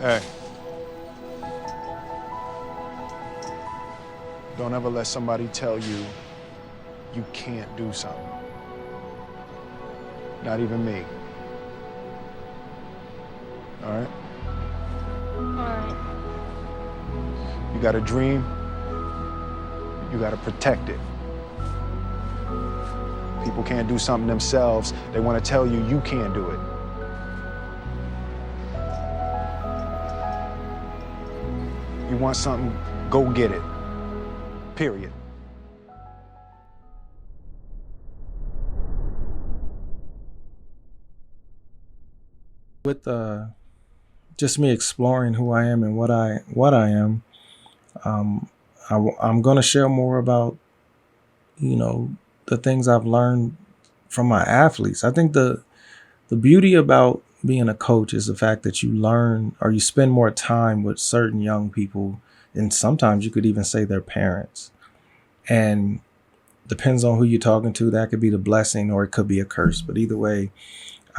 Hey, don't ever let somebody tell you you can't do something. Not even me. All right? Alright. You got a dream, you got to protect it. People can't do something themselves. They want to tell you you can't do it. You want something, go get it. Period. With just me exploring who I am and what I am, I'm going to share more about you know the things I've learned from my athletes. I think the beauty about being a coach is the fact that you learn or you spend more time with certain young people, and sometimes you could even say their parents. And depends on who you're talking to, that could be the blessing or it could be a curse. But either way,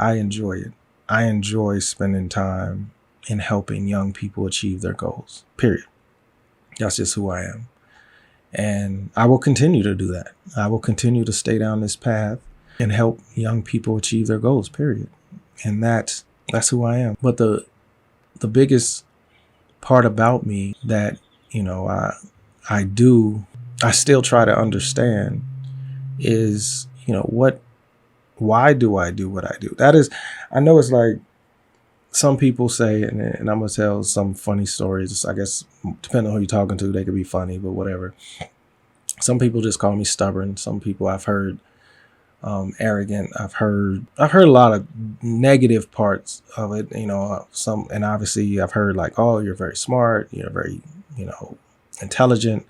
I enjoy it. I enjoy spending time in helping young people achieve their goals. Period. That's just who I am. And I will continue to do that. I will continue to stay down this path and help young people achieve their goals, period. And that's who I am. But the biggest part about me that, I still try to understand is, why do I do what I do? That is, I know it's like some people say, and I'm gonna tell some funny stories. I guess depending on who you're talking to, they could be funny, but whatever. Some people just call me stubborn. Some people I've heard arrogant. I've heard a lot of negative parts of it. Some, and obviously I've heard like, oh, you're very smart. You're very, intelligent.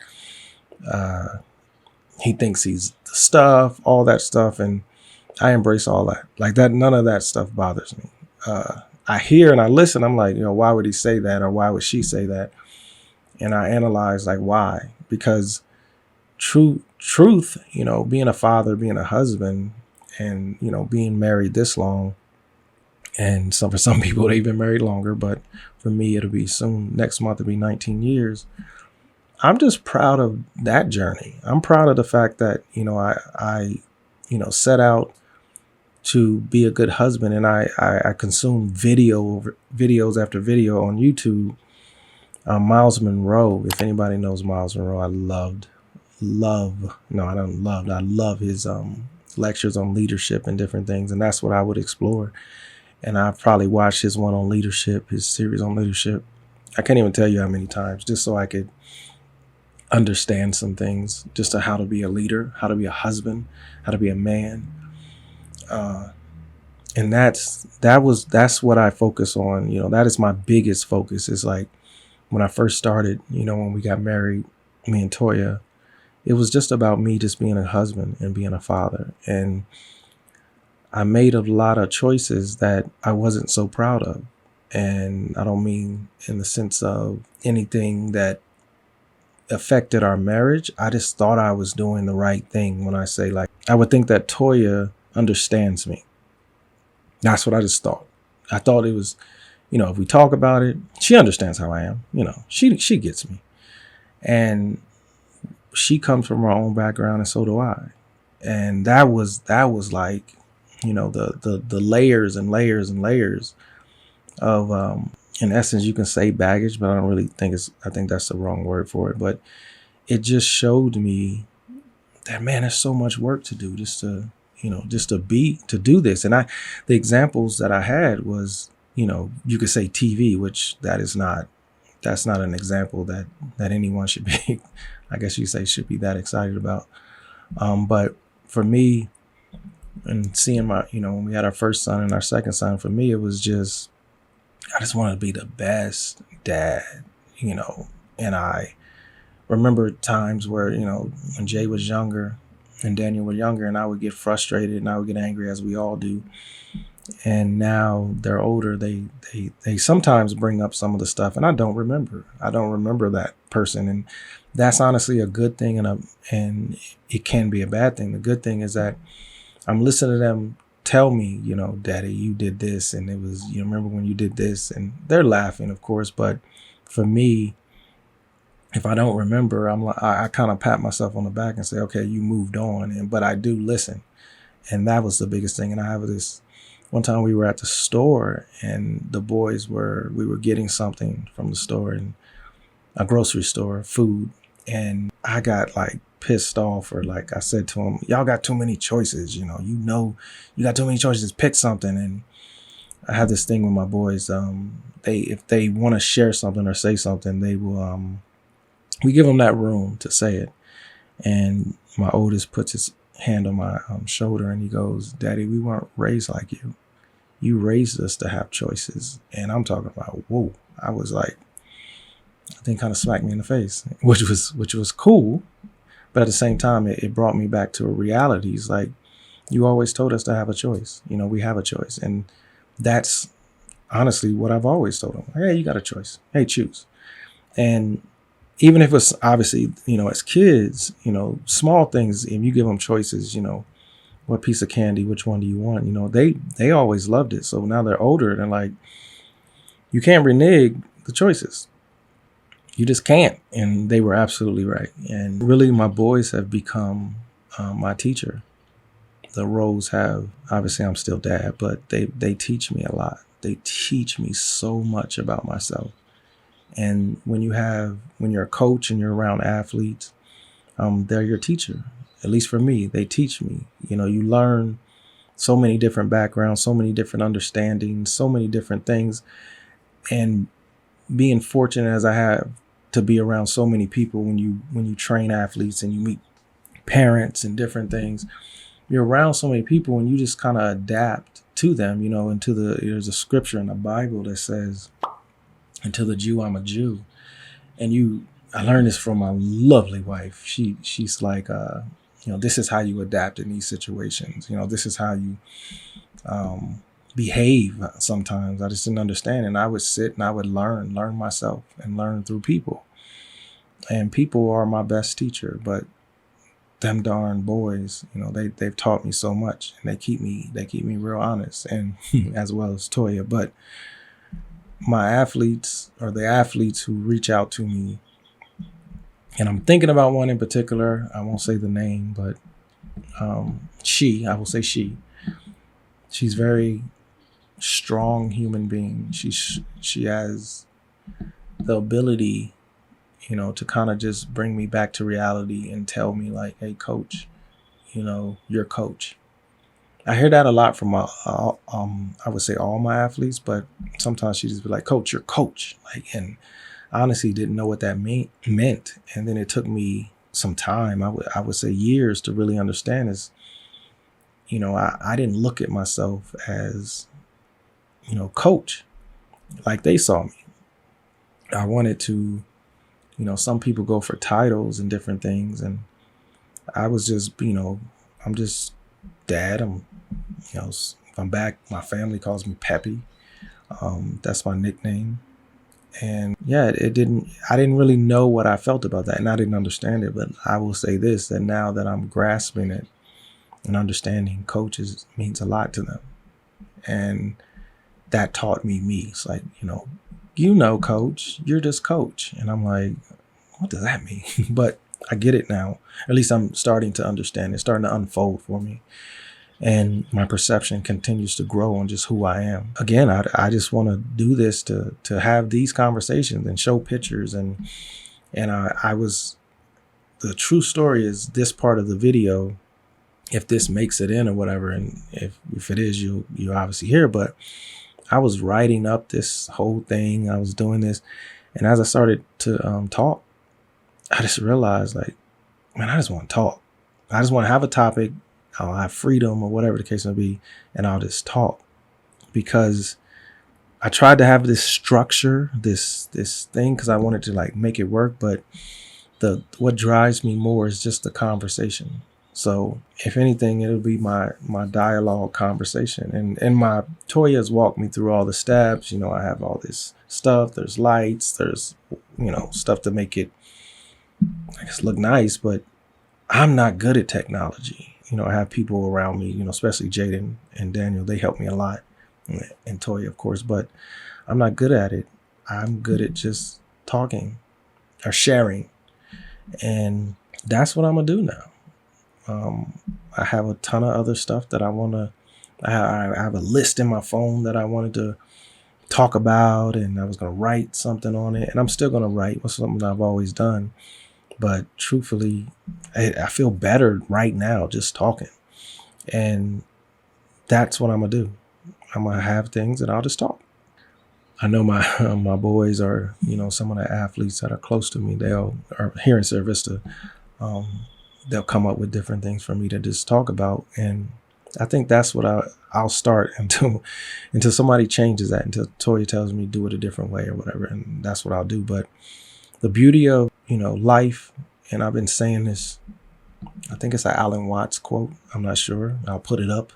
Uh, he thinks he's the stuff, all that stuff, and I embrace all that. Like that, none of that stuff bothers me. I hear and I listen. I'm like, why would he say that, or why would she say that? And I analyze like why, because truth, being a father, being a husband, and being married this long, and for some people they've been married longer, but for me it'll be soon. Next month it'll be 19 years. I'm just proud of that journey. I'm proud of the fact that I set out to be a good husband, and I consume videos after video on YouTube. Miles Monroe, if anybody knows Miles Monroe, I love his lectures on leadership and different things, and that's what I would explore. And I've probably watched his one on leadership, his series on leadership. I can't even tell you how many times, just so I could understand some things, just to how to be a leader, how to be a husband, how to be a man. And that's what I focus on. That is my biggest focus. Is like when I first started, when we got married, me and Toya, it was just about me just being a husband and being a father. And I made a lot of choices that I wasn't so proud of. And I don't mean in the sense of anything that affected our marriage. I just thought I was doing the right thing. When I say, like, I would think that Toya understands me. That's what I just thought. I thought it was, if we talk about it, she understands how I am. She gets me. And she comes from her own background, and so do I. And that was like, the layers and layers and layers of, in essence, you can say baggage, but I don't really think I think that's the wrong word for it. But it just showed me that, man, there's so much work to do just to do this. And the examples that I had was, you could say TV, which that's not an example that anyone should be, I guess you say, should be that excited about. But for me, and seeing when we had our first son and our second son, for me, it was just, I just wanted to be the best dad, and I remember times where, when Jay was younger and Daniel were younger, and I would get frustrated and I would get angry, as we all do. And now they're older. They sometimes bring up some of the stuff, and I don't remember that person. And that's honestly a good thing, and it can be a bad thing. The good thing is that I'm listening to them tell me, Daddy, you did this, and it was, remember when you did this, and they're laughing, of course. But for me, if I don't remember, I'm like, I kind of pat myself on the back and say, okay, you moved on. But I do listen. And that was the biggest thing. And I have this one time we were at the store, and we were getting something from the store, and a grocery store, food. And I got like pissed off, or like I said to him, y'all got too many choices. You got too many choices. Pick something. And I have this thing with my boys. If they want to share something or say something, they will, we give them that room to say it. And my oldest puts his hand on my shoulder, and he goes, Daddy, we weren't raised like you. You raised us to have choices. And I'm talking about, whoa. I was like, I think kind of smacked me in the face, which was cool. But at the same time, it brought me back to a reality. It's like, you always told us to have a choice. We have a choice. And that's honestly what I've always told them. Hey, you got a choice. Hey, choose. And even if it's obviously, as kids, small things, if you give them choices, what piece of candy, which one do you want? They always loved it. So now they're older, and they're like, you can't renege the choices. You just can't. And they were absolutely right. And really, my boys have become my teacher. The roles have, obviously I'm still dad, but they teach me a lot. They teach me so much about myself. And when you're a coach and you're around athletes, they're your teacher. At least for me, they teach me. You learn so many different backgrounds, so many different understandings, so many different things. And being fortunate as I have to be around so many people, when you train athletes and you meet parents and different things, you're around so many people, and you just kind of adapt to them, there's a scripture in the Bible that says, until the Jew, I'm a Jew. And I learned this from my lovely wife. She's like, this is how you adapt in these situations. This is how you behave sometimes. I just didn't understand. And I would sit and I would learn myself and learn through people. And people are my best teacher, but them darn boys, they've taught me so much, and they keep me real honest, and as well as Toya. But my athletes, or the athletes who reach out to me, and I'm thinking about one in particular, I won't say the name, but I will say she's very strong human being. She has the ability, to kind of just bring me back to reality and tell me like, hey, coach, you're coach. I hear that a lot from I would say all my athletes, but sometimes she just be like, coach, you're coach. Like, and I honestly didn't know what that meant. And then it took me some time, I would say years, to really understand is, I didn't look at myself as, coach, like they saw me. I wanted to, some people go for titles and different things. And I was just, I'm just dad. If I'm back, my family calls me Peppy. That's my nickname. And yeah, I didn't really know what I felt about that, and I didn't understand it. But I will say this, that now that I'm grasping it and understanding, coaches means a lot to them. And that taught me. It's like, coach, you're just coach. And I'm like, what does that mean? But I get it now. At least I'm starting to understand. It's starting to unfold for me. And my perception continues to grow on just who I am. Again, I just want to do this to have these conversations and show pictures. And I was, the true story is this part of the video, if this makes it in or whatever. And if it is, you obviously hear, but I was writing up this whole thing. I was doing this. And as I started to talk, I just realized, like, man, I just want to talk. I just want to have a topic. I'll have freedom or whatever the case may be, and I'll just talk. Because I tried to have this structure, this thing, because I wanted to like make it work. But what drives me more is just the conversation. So if anything, it'll be my dialogue conversation. And my Toya's walked me through all the steps. I have all this stuff. There's lights. There's, stuff to make it, I guess, look nice. But I'm not good at technology. I have people around me, especially Jaden and Daniel. They help me a lot, and Toya, of course. But I'm not good at it. I'm good at just talking or sharing, and that's what I'm gonna do now. I have a ton of other stuff that I want to. I have a list in my phone that I wanted to talk about, and I was gonna write something on it, and I'm still gonna write. What's something I've always done. But truthfully, I feel better right now just talking. And that's what I'm going to do. I'm going to have things and I'll just talk. I know my my boys are, some of the athletes that are close to me, are here in Sierra Vista. They'll come up with different things for me to just talk about. And I think that's what I'll start until somebody changes that, until Toya tells me do it a different way or whatever. And that's what I'll do. But the beauty of, life, and I've been saying this, I think it's an Alan Watts quote. I'm not sure. I'll put it up.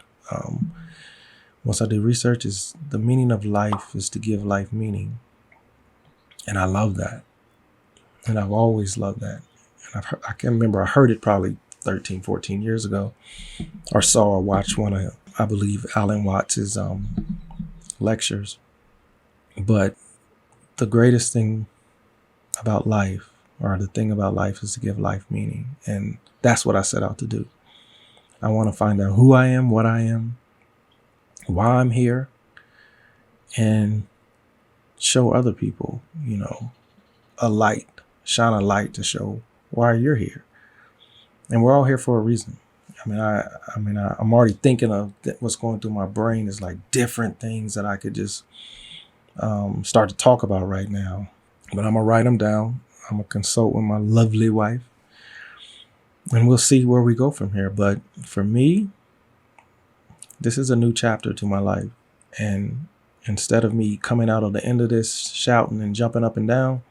Once I do research, is the meaning of life is to give life meaning. And I love that. And I've always loved that. And I can remember I heard it probably 13, 14 years ago, or saw or watched one of, I believe, Alan Watts' lectures. But the greatest thing about life, or the thing about life, is to give life meaning. And that's what I set out to do. I want to find out who I am, what I am, why I'm here, and show other people, a light, shine a light to show why you're here. And we're all here for a reason. I'm already thinking of what's going through my brain is like different things that I could just start to talk about right now. But I'm going to write them down. I'm going to consult with my lovely wife, and we'll see where we go from here. But for me, this is a new chapter to my life. And instead of me coming out of the end of this shouting and jumping up and down,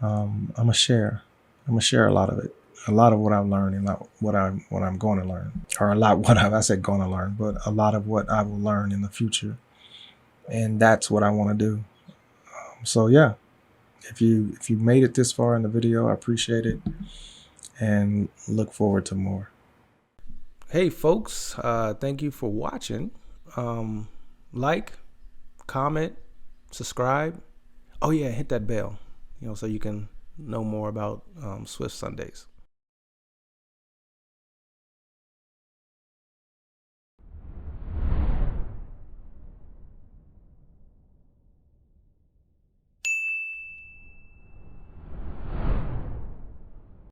I'm going to share. I'm going to share a lot of it. A lot of what I've learned and what I'm going to learn. Or I said going to learn, but a lot of what I will learn in the future. And that's what I want to do. So yeah. If you made it this far in the video, I appreciate it and look forward to more. Hey folks, thank you for watching. Like, comment, subscribe. Oh yeah, hit that bell, so you can know more about Swift Sundays.